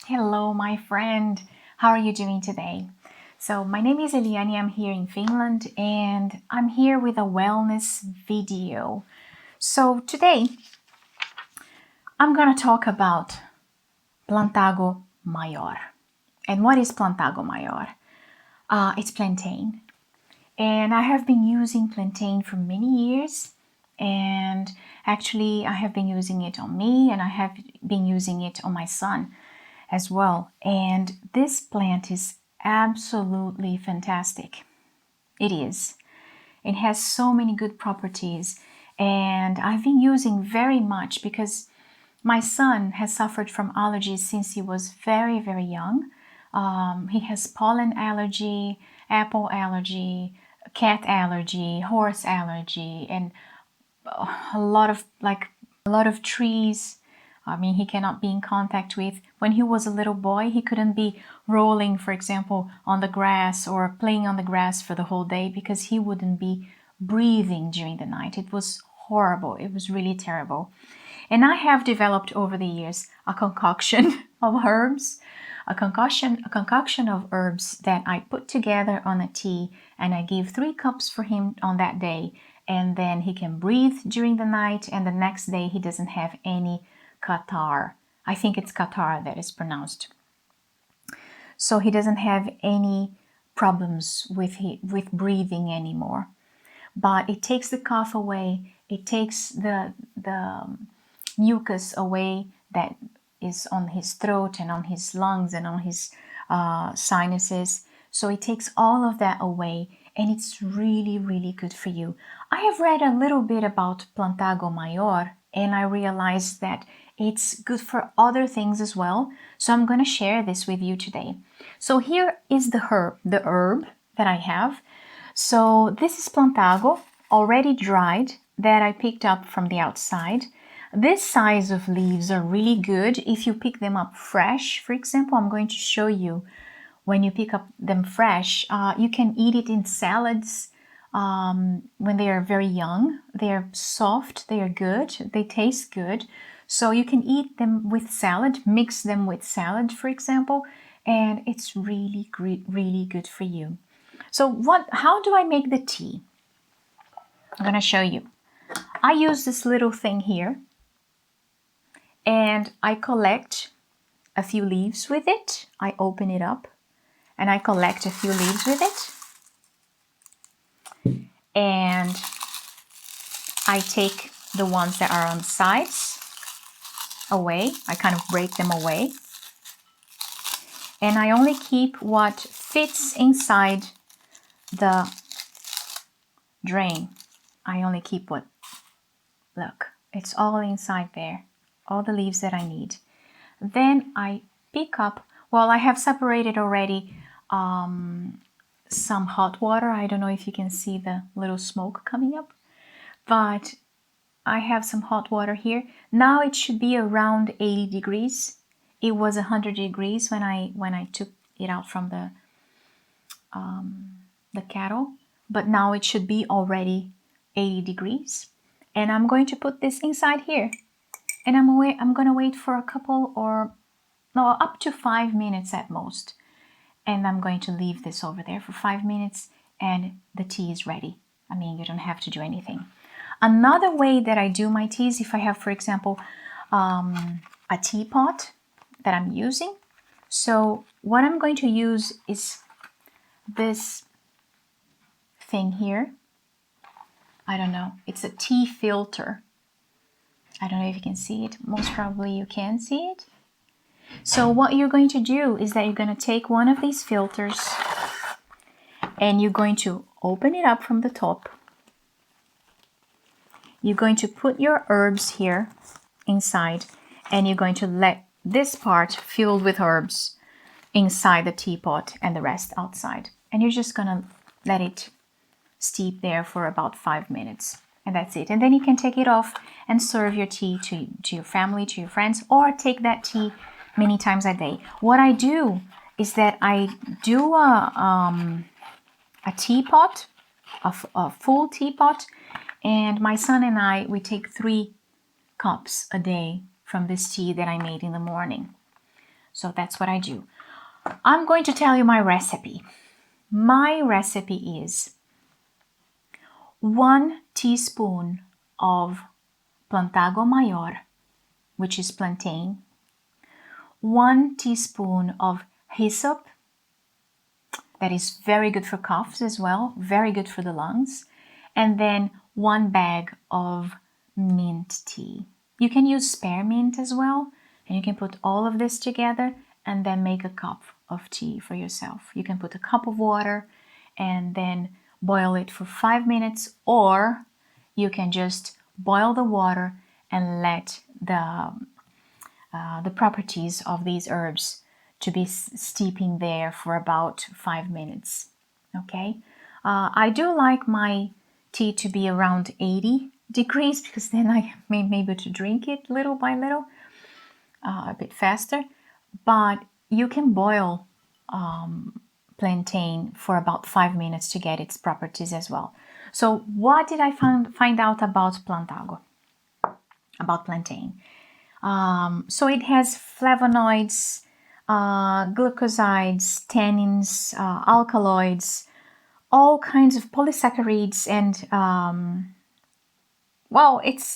Hello, my friend. How are you doing today? So, my name is Eliane. I'm here in Finland and I'm here with a wellness video. So, today I'm going to talk about Plantago Maior. And what is Plantago Maior? It's plantain. And I have been using plantain for many years. And actually, I have been using it on me and I have been using it on my son as well. And this plant is absolutely fantastic. It is. It has so many good properties. And I've been using very much because my son has suffered from allergies since he was very, very young. He has pollen allergy, apple allergy, cat allergy, horse allergy, and a lot of trees. I mean, he cannot be in contact with. When he was a little boy, he couldn't be rolling, for example, on the grass or playing on the grass for the whole day because he wouldn't be breathing during the night. It was horrible. It was really terrible. And I have developed over the years a concoction of herbs, a concoction of herbs that I put together on a tea, and I give 3 cups for him on that day, and then he can breathe during the night, and the next day he doesn't have any catarrh. I think it's catarrh that is pronounced. So he doesn't have any problems with breathing anymore. But it takes the cough away. It takes the mucus away that is on his throat and on his lungs and on his sinuses. So it takes all of that away, and it's really, really good for you. I have read a little bit about Plantago Maior, and I realized that it's good for other things as well. So I'm going to share this with you today. So here is the herb that I have. So this is Plantago, already dried, that I picked up from the outside. This size of leaves are really good if you pick them up fresh. For example, I'm going to show you when you pick up them fresh. You can eat it in salads when they are very young. They are soft, they are good, they taste good. So you can eat them with salad, mix them with salad, for example, and it's really great, really good for you. So how do I make the tea? I'm going to show you. I use this little thing here and I collect a few leaves with it. I open it up and I collect a few leaves with it. And I take the ones that are on the sides away. I kind of break them away. And I only keep what fits inside the drain. I only keep what, look, it's all inside there, all the leaves that I need. Then I pick up, well, I have separated already some hot water. I don't know if you can see the little smoke coming up, but I have some hot water here. Now it should be around 80 degrees. It was 100 degrees when I took it out from the kettle, but now it should be already 80 degrees. And I'm going to put this inside here. And I'm going to wait for a couple up to 5 minutes at most. And I'm going to leave this over there for 5 minutes and the tea is ready. I mean, you don't have to do anything. Another way that I do my teas, if I have, for example, a teapot that I'm using. So what I'm going to use is this thing here. I don't know. It's a tea filter. I don't know if you can see it. Most probably you can see it. So what you're going to do is that you're going to take one of these filters and you're going to open it up from the top. You're going to put your herbs here inside and you're going to let this part filled with herbs inside the teapot and the rest outside. And you're just going to let it steep there for about 5 minutes. And that's it. And then you can take it off and serve your tea to your family, to your friends, or take that tea many times a day. What I do is that I do a teapot, a full teapot, and my son and I, we take 3 cups a day from this tea that I made in the morning. So that's what I do. I'm going to tell you my recipe. My recipe is 1 teaspoon of Plantago Mayor, which is plantain, 1 teaspoon of hyssop, that is very good for coughs as well, very good for the lungs, and then 1 bag of mint tea. You can use spearmint as well, and you can put all of this together and then make a cup of tea for yourself. You can put a cup of water and then boil it for 5 minutes, or you can just boil the water and let the properties of these herbs to be steeping there for about 5 minutes. Okay, I do like my tea to be around 80 degrees because then I may be able to drink it little by little, a bit faster. But you can boil plantain for about 5 minutes to get its properties as well. So what did I find out about Plantago? About plantain? So it has flavonoids, glucosides, tannins, alkaloids, all kinds of polysaccharides, and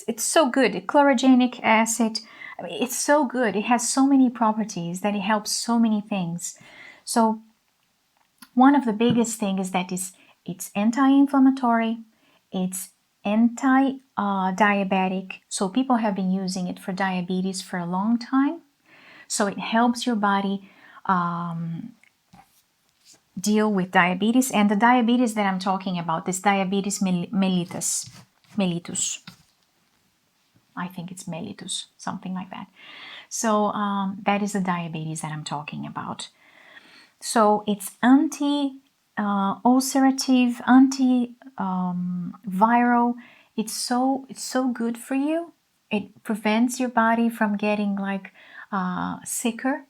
it's so good. Chlorogenic acid, I mean, it's so good. It has so many properties that it helps so many things. So one of the biggest things is that it's anti-inflammatory, it's anti-diabetic. So people have been using it for diabetes for a long time. So it helps your body deal with diabetes. And the diabetes that I'm talking about is diabetes mellitus. I think it's mellitus, something like that. So that is the diabetes that I'm talking about. So it's anti-ulcerative, anti-viral. It's so good for you. It prevents your body from getting like sicker.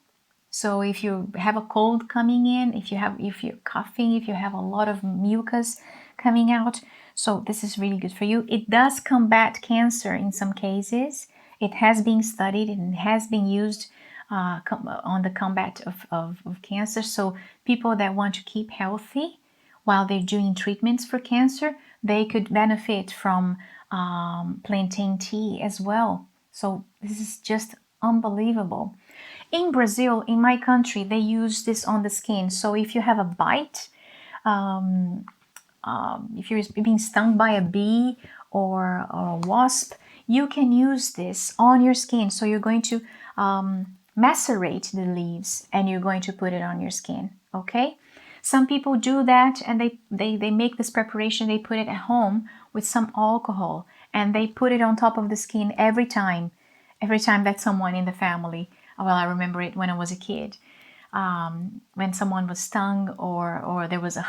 So if you have a cold coming in, if you're coughing, if you have a lot of mucus coming out, so this is really good for you. It does combat cancer in some cases. It has been studied and has been used on the combat of cancer. So people that want to keep healthy while they're doing treatments for cancer, they could benefit from plantain tea as well. So this is just unbelievable. In Brazil, in my country, they use this on the skin. So if you have a bite, if you're being stung by a bee or a wasp, you can use this on your skin. So you're going to macerate the leaves and you're going to put it on your skin. Okay? Some people do that and they make this preparation, they put it at home with some alcohol and they put it on top of the skin every time that someone in the family, well, I remember it when I was a kid, when someone was stung or there was a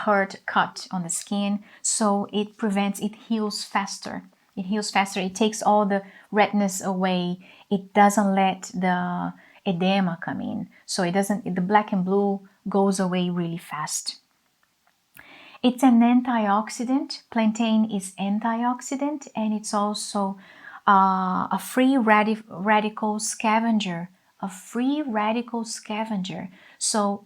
cut on the skin. So it heals faster. It heals faster. It takes all the redness away. It doesn't let the edema come in. So the black and blue goes away really fast. It's an antioxidant. Plantain is antioxidant, and it's also a free radical scavenger. A free radical scavenger. So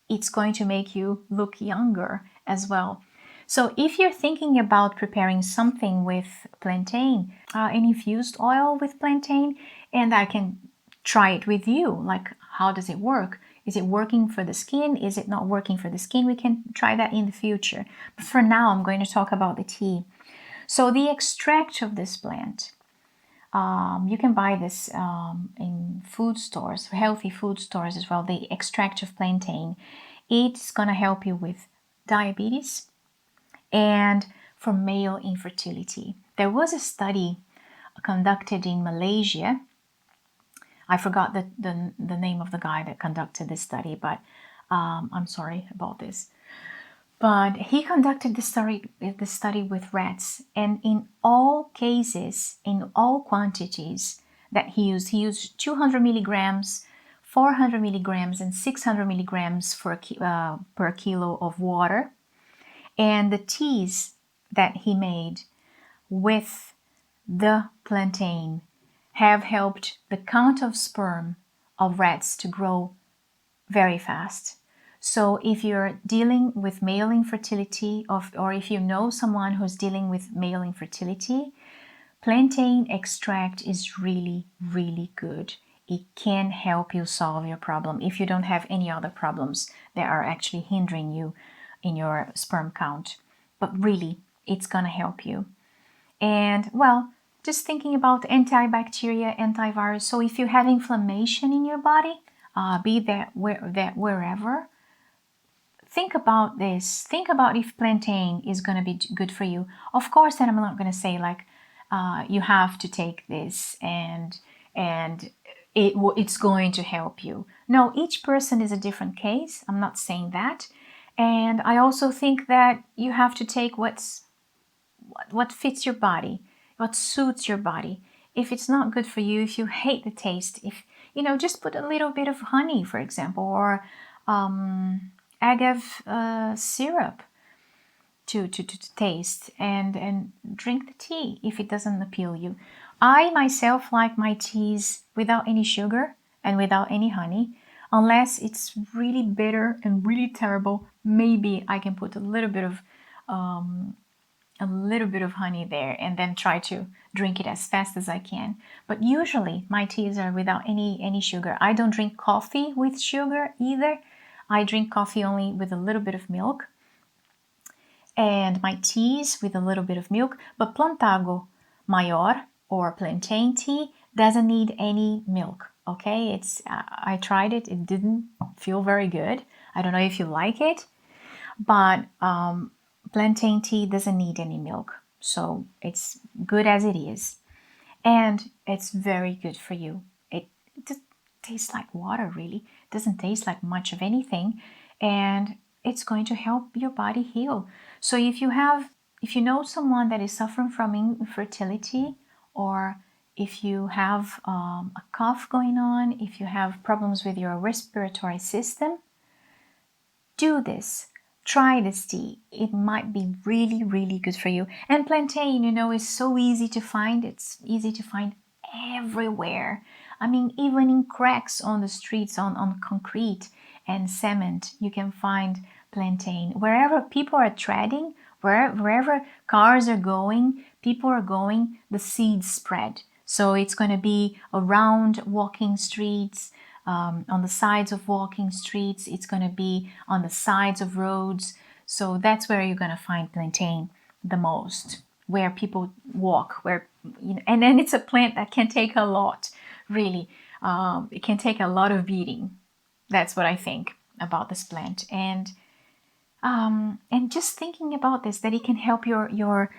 it's going to make you look younger as well. So if you're thinking about preparing something with plantain, an infused oil with plantain, and I can try it with you, like how does it work? Is it working for the skin? Is it not working for the skin? We can try that in the future. But for now, I'm going to talk about the tea. So the extract of this plant, you can buy this in food stores, healthy food stores as well, the extract of plantain. It's going to help you with diabetes and for male infertility. There was a study conducted in Malaysia. I forgot the name of the guy that conducted this study, but I'm sorry about this. But he conducted the study with rats, and in all cases, in all quantities that he used 200 milligrams, 400 milligrams, and 600 milligrams per kilo of water. And the teas that he made with the plantain have helped the count of sperm of rats to grow very fast. So if you're dealing with male infertility, or if you know someone who's dealing with male infertility, plantain extract is really, really good. It can help you solve your problem if you don't have any other problems that are actually hindering you in your sperm count. But really, it's gonna help you. And well, just thinking about antibacterial, antivirus. So if you have inflammation in your body, be that wherever, think about this. Think about if plantain is going to be good for you. Of course, then I'm not going to say like you have to take this and it's going to help you. No, each person is a different case. I'm not saying that. And I also think that you have to take what fits your body, what suits your body. If it's not good for you, if you hate the taste, if just put a little bit of honey, for example, or agave syrup to taste, and drink the tea if it doesn't appeal you. I myself like my teas without any sugar and without any honey. Unless it's really bitter and really terrible, maybe I can put a little bit of honey there and then try to drink it as fast as I can. But usually my teas are without any sugar. I don't drink coffee with sugar either. I drink coffee only with a little bit of milk, and my teas with a little bit of milk. But Plantago Maior or plantain tea doesn't need any milk. Okay, I tried it. It didn't feel very good. I don't know if you like it, but plantain tea doesn't need any milk, so it's good as it is, and it's very good for you. It just tastes like water, really. It doesn't taste like much of anything, and it's going to help your body heal. So if you know someone that is suffering from infertility, or if you have a cough going on, if you have problems with your respiratory system, do this. Try this tea. It might be really, really good for you. And plantain, is so easy to find. It's easy to find everywhere. I mean, even in cracks on the streets, on concrete and cement, you can find plantain. Wherever people are treading, wherever cars are going, people are going, the seeds spread. So it's going to be around walking streets, on the sides of walking streets. It's going to be on the sides of roads. So that's where you're going to find plantain the most, where people walk, and then it's a plant that can take a lot, really. It can take a lot of beating. That's what I think about this plant. And just thinking about this, that it can help your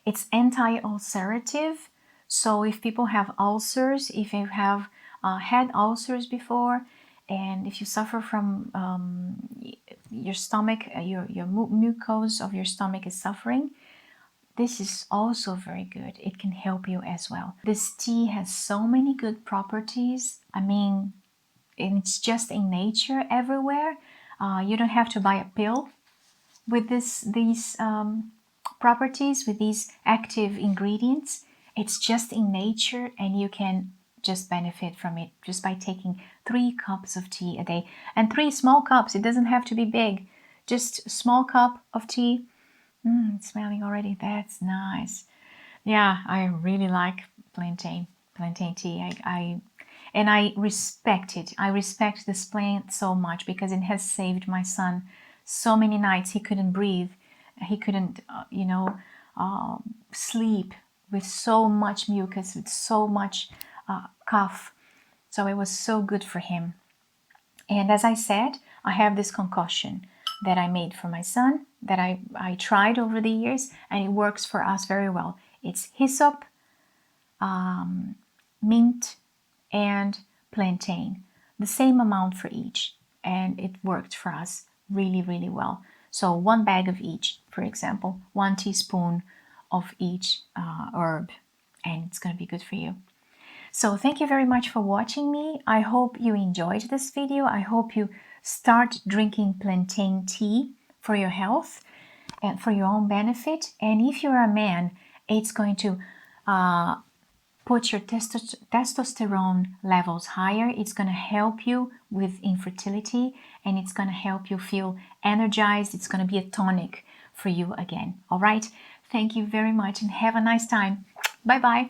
it's anti-ulcerative. So if people have ulcers, if you have had ulcers before, and if you suffer from your stomach, your mucus of your stomach is suffering, this is also very good. It can help you as well. This tea has so many good properties. I mean, it's just in nature everywhere. You don't have to buy a pill with these properties, with these active ingredients. It's just in nature, and you can just benefit from it just by taking 3 cups of tea a day. And 3 small cups. It doesn't have to be big. Just a small cup of tea. It's smelling already. That's nice. Yeah, I really like plantain tea. I respect it. I respect this plant so much because it has saved my son so many nights. He couldn't breathe. He couldn't, sleep with so much mucus, with so much cough. So it was so good for him. And as I said, I have this concoction that I made for my son, that I tried over the years, and it works for us very well. It's hyssop, mint, and plantain. The same amount for each. And it worked for us really, really well. So 1 bag of each, for example, 1 teaspoon of each herb, and it's going to be good for you. So thank you very much for watching me. I hope you enjoyed this video. I hope you start drinking plantain tea for your health and for your own benefit. And if you're a man, it's going to put your testosterone levels higher. It's going to help you with infertility, and it's going to help you feel energized. It's going to be a tonic for you again. All right. Thank you very much and have a nice time. Bye bye.